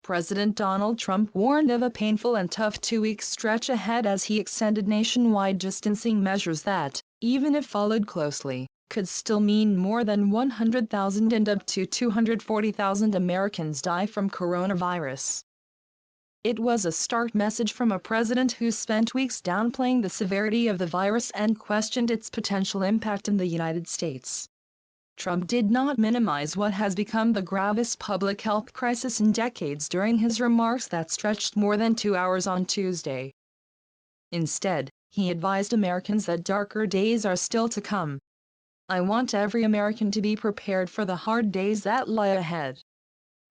President Donald Trump warned of a painful and tough two-week stretch ahead as he extended nationwide distancing measures that, even if followed closely, could still mean more than 100,000 and up to 240,000 Americans die from coronavirus. It was a stark message from a president who spent weeks downplaying the severity of the virus and questioned its potential impact in the United States. Trump did not minimize what has become the gravest public health crisis in decades during his remarks that stretched more than 2 hours on Tuesday. Instead, he advised Americans that darker days are still to come. "I want every American to be prepared for the hard days that lie ahead.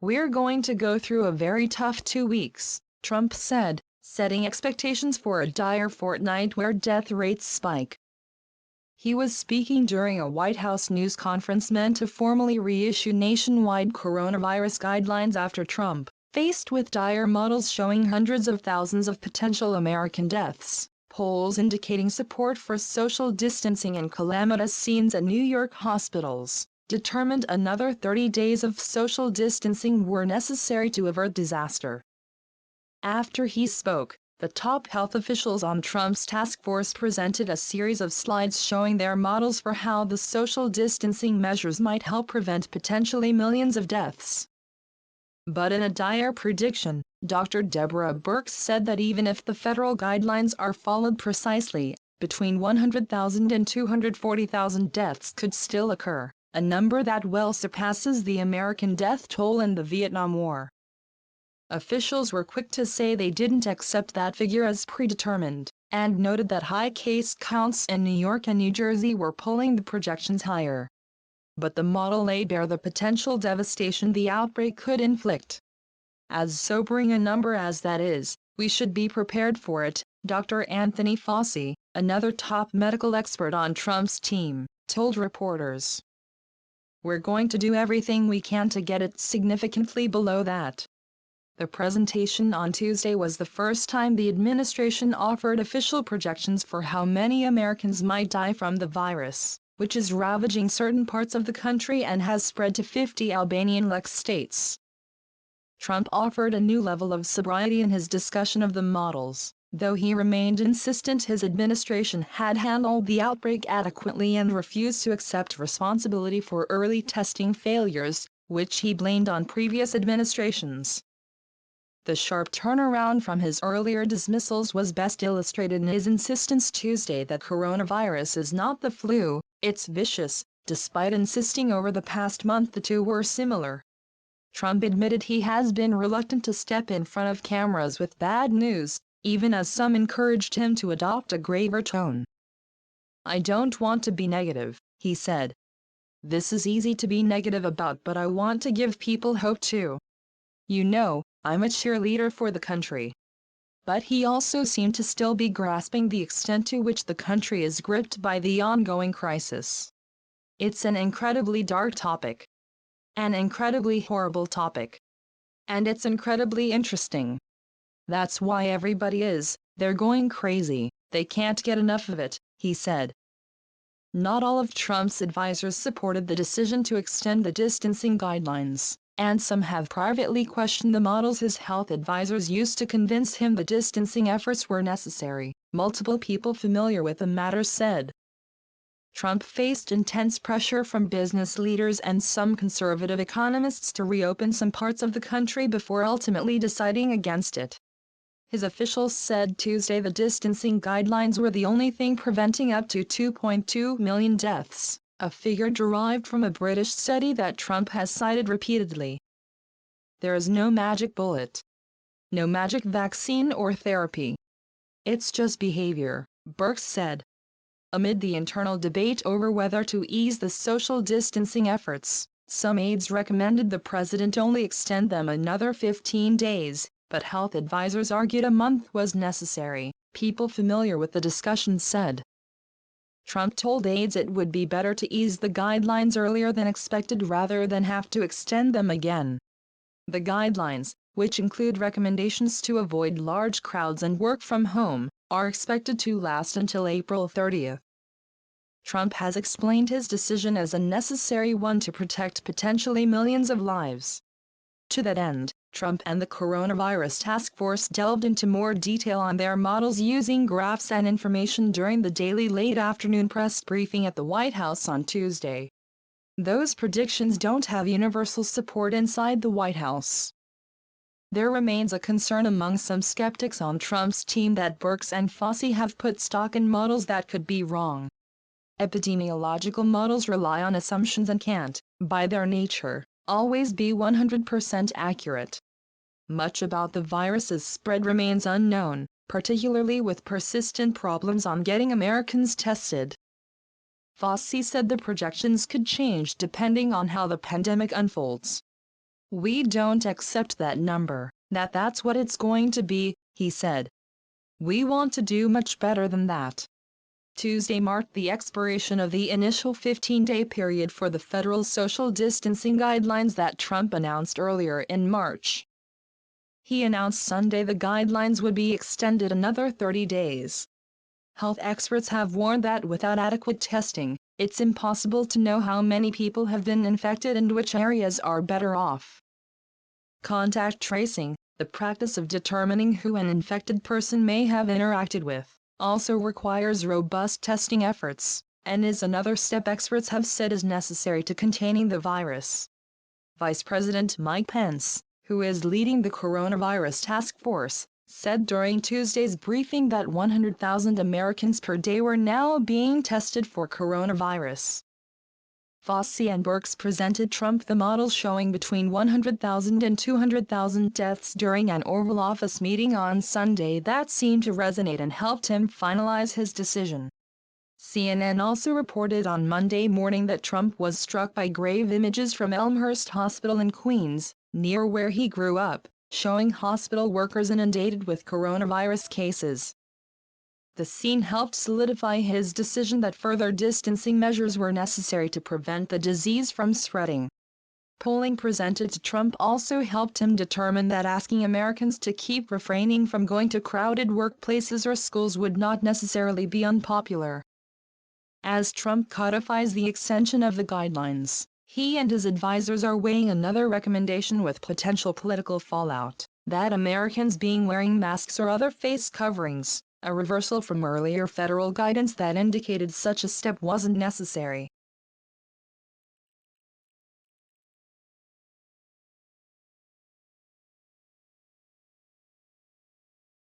We're going to go through a very tough 2 weeks," Trump said, setting expectations for a dire fortnight where death rates spike. He was speaking during a White House news conference meant to formally reissue nationwide coronavirus guidelines after Trump, faced with dire models showing hundreds of thousands of potential American deaths, polls indicating support for social distancing and calamitous scenes at New York hospitals, determined another 30 days of social distancing were necessary to avert disaster. After he spoke, the top health officials on Trump's task force presented a series of slides showing their models for how the social distancing measures might help prevent potentially millions of deaths. But in a dire prediction, Dr. Deborah Birx said that even if the federal guidelines are followed precisely, between 100,000 and 240,000 deaths could still occur, a number that well surpasses the American death toll in the Vietnam War. Officials were quick to say they didn't accept that figure as predetermined, and noted that high case counts in New York and New Jersey were pulling the projections higher. But the model laid bare the potential devastation the outbreak could inflict. "As sobering a number as that is, we should be prepared for it," Dr. Anthony Fauci, another top medical expert on Trump's team, told reporters. "We're going to do everything we can to get it significantly below that." The presentation on Tuesday was the first time the administration offered official projections for how many Americans might die from the virus, which is ravaging certain parts of the country and has spread to 50 Albanian-like states. Trump offered a new level of sobriety in his discussion of the models, though he remained insistent his administration had handled the outbreak adequately and refused to accept responsibility for early testing failures, which he blamed on previous administrations. The sharp turnaround from his earlier dismissals was best illustrated in his insistence Tuesday that coronavirus is not the flu, it's vicious, despite insisting over the past month the two were similar. Trump admitted he has been reluctant to step in front of cameras with bad news, even as some encouraged him to adopt a graver tone. "I don't want to be negative," he said. "This is easy to be negative about, but I want to give people hope too. You know, I'm a cheerleader for the country." But he also seemed to still be grasping the extent to which the country is gripped by the ongoing crisis. "It's an incredibly dark topic. An incredibly horrible topic. And it's incredibly interesting. That's why everybody is, they're going crazy, they can't get enough of it," he said. Not all of Trump's advisors supported the decision to extend the distancing guidelines, and some have privately questioned the models his health advisors used to convince him the distancing efforts were necessary, multiple people familiar with the matter said. Trump faced intense pressure from business leaders and some conservative economists to reopen some parts of the country before ultimately deciding against it. His officials said Tuesday the distancing guidelines were the only thing preventing up to 2.2 million deaths, a figure derived from a British study that Trump has cited repeatedly. "There is no magic bullet. No magic vaccine or therapy. It's just behavior," Birx said. Amid the internal debate over whether to ease the social distancing efforts, some aides recommended the president only extend them another 15 days, but health advisors argued a month was necessary, people familiar with the discussion said. Trump told aides it would be better to ease the guidelines earlier than expected rather than have to extend them again. The guidelines, which include recommendations to avoid large crowds and work from home, are expected to last until April 30th. Trump has explained his decision as a necessary one to protect potentially millions of lives. To that end, Trump and the coronavirus task force delved into more detail on their models using graphs and information during the daily late afternoon press briefing at the White House on Tuesday. Those predictions don't have universal support inside the White House. There remains a concern among some skeptics on Trump's team that Birx and Fauci have put stock in models that could be wrong. Epidemiological models rely on assumptions and can't, by their nature, always be 100% accurate. Much about the virus's spread remains unknown, particularly with persistent problems on getting Americans tested. Fauci said the projections could change depending on how the pandemic unfolds. "We don't accept that number, that's what it's going to be," he said. "We want to do much better than that." Tuesday marked the expiration of the initial 15-day period for the federal social distancing guidelines that Trump announced earlier in March. He announced Sunday the guidelines would be extended another 30 days. Health experts have warned that without adequate testing, it's impossible to know how many people have been infected and which areas are better off. Contact tracing, the practice of determining who an infected person may have interacted with, also requires robust testing efforts, and is another step experts have said is necessary to containing the virus. Vice President Mike Pence, who is leading the coronavirus task force, said during Tuesday's briefing that 100,000 Americans per day were now being tested for coronavirus. Fauci and Birx presented Trump the models showing between 100,000 and 200,000 deaths during an Oval Office meeting on Sunday that seemed to resonate and helped him finalize his decision. CNN also reported on Monday morning that Trump was struck by grave images from Elmhurst Hospital in Queens, near where he grew up, showing hospital workers inundated with coronavirus cases. The scene helped solidify his decision that further distancing measures were necessary to prevent the disease from spreading. Polling presented to Trump also helped him determine that asking Americans to keep refraining from going to crowded workplaces or schools would not necessarily be unpopular. As Trump codifies the extension of the guidelines, he and his advisors are weighing another recommendation with potential political fallout, that Americans being wearing masks or other face coverings, a reversal from earlier federal guidance that indicated such a step wasn't necessary.